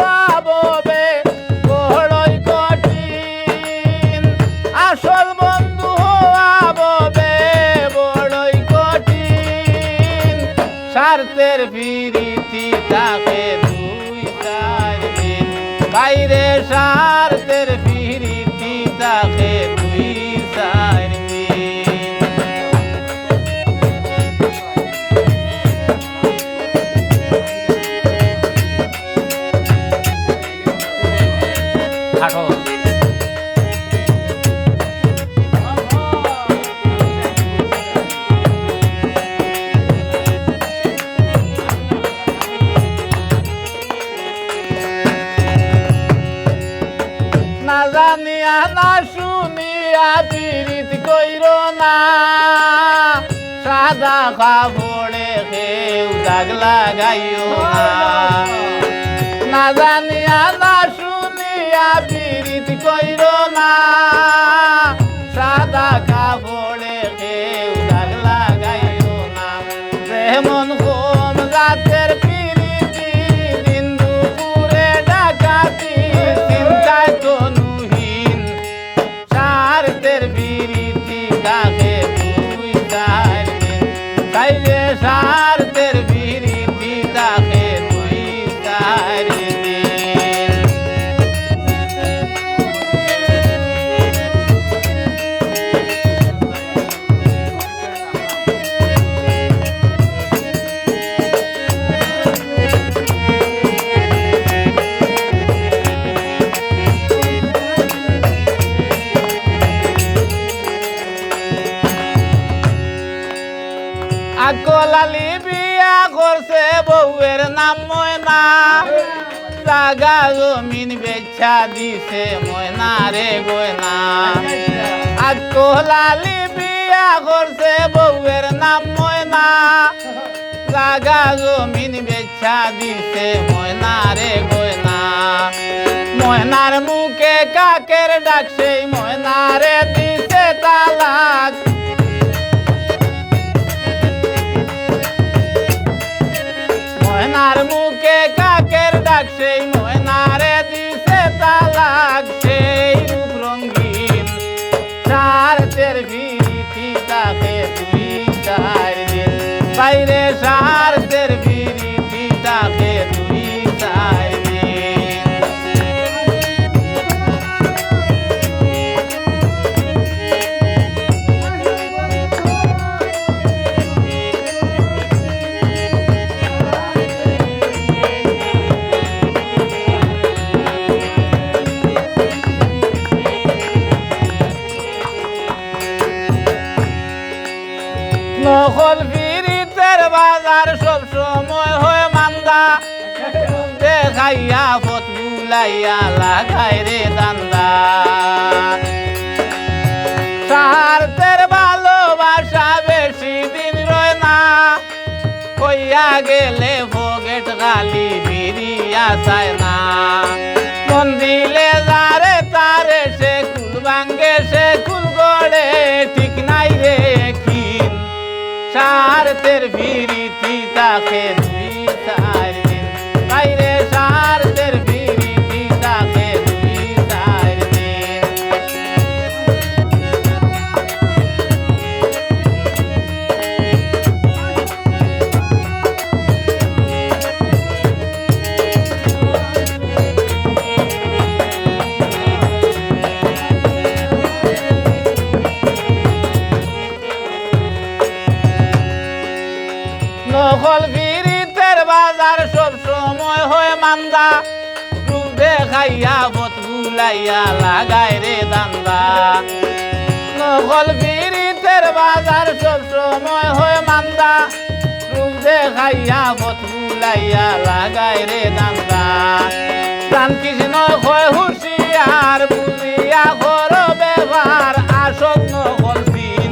হওয়া ববে বড়ই কঠিন, আসল বন্ধু হওয়া ববে বড়ই কঠিন। স্বার্থের পিরিতি থাকে 2-4 দিন, বাইরে স্বার্থের পিরিতি থাকে 2-4 দিন। খাটো না জানিয়া না শুনিয়া পীড়িত কইর না, সাদা কাপড়ে কেউ দাগ লাগাইও না। না জানিয়া না শুনিয়া পীড়িত কইর না, সাদা কাপড়ে কেউ দাগ লাগাইও না। যেমন কম রাতের পীড়িতি, দিন দুপুরে ডাকাতি, চিন্তায় তনুহীন। স্বার্থের পীড়িতি থাকে 2-4 দিন, তাইলে স্বার্থের পীড়িতি থাকে 2-4 দিন। আকলালি বিয়া করছে বউয়ের নাম ময়না, জাগা জমিন বেচা দিছে ময়না রে গয়না। আকলালি বিয়া করছে বউয়ের নাম ময়না, জাগা জমিন বেচা দিছে ময়না রে গয়না। ময়নার মুখে কাকের ডাক, সেই ময়না রে দিছে তালাক। ময়নার মুখে কাকের ডাক, সেই ময়নারে দিছে তালাক। সেই রূপ রঙ্গিন, স্বার্থের পিরিতি থাকে 2-4 দিন, বাইরে স্বার্থের পিরিতি থাকে 2-4 দিন। নকল পীড়িতের বাজার সব সময় হয় মান্দা, দেখাইয়া পথ বুলাইয়া লাগাই রে দান্দা। স্বার্থের ভালোবাসা বেশি দিন রয় না, কইয়া গেলে পকেট খালি ফিরিয়া চায় না। মন দিলে যারে তারে সে কুল ভাঙ্গে সে কুল গড়ে, ঠিক নাই রে খিন। স্বার্থের পিরিতি থাকে 2-4 দিন, বাইরে স্বার্থের পিরিতি থাকে 2-4 দিন। নকল পীড়িতের বাজার সব সময় হয় মান্দা, রূপ দেখাইয়া পথ বুলাইয়া লাগাই রে দান্দা। নকল পীড়িতের বাজার সব সময় হয় মান্দা, রূপ দেখাইয়া পথ বুলাইয়া লাগাই রে দান্দা। প্রাণ কৃষ্ণ হয় হুঁশিয়ার, বুঝিয়া কর ব্যবহার, আসল নকল দিন।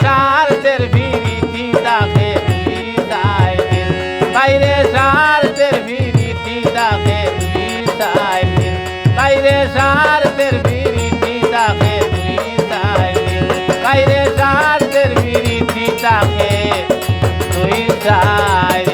স্বার্থের পিরিতি থাকে 2-4 দিন, বাইরে স্বার্থের পিরিতি থাকে 2-4 দিন, বাইরে স্বার্থের পিরিতি থাকে 2-4 দিন, বাইরে স্বার্থের পিরিতি থাকে 2-4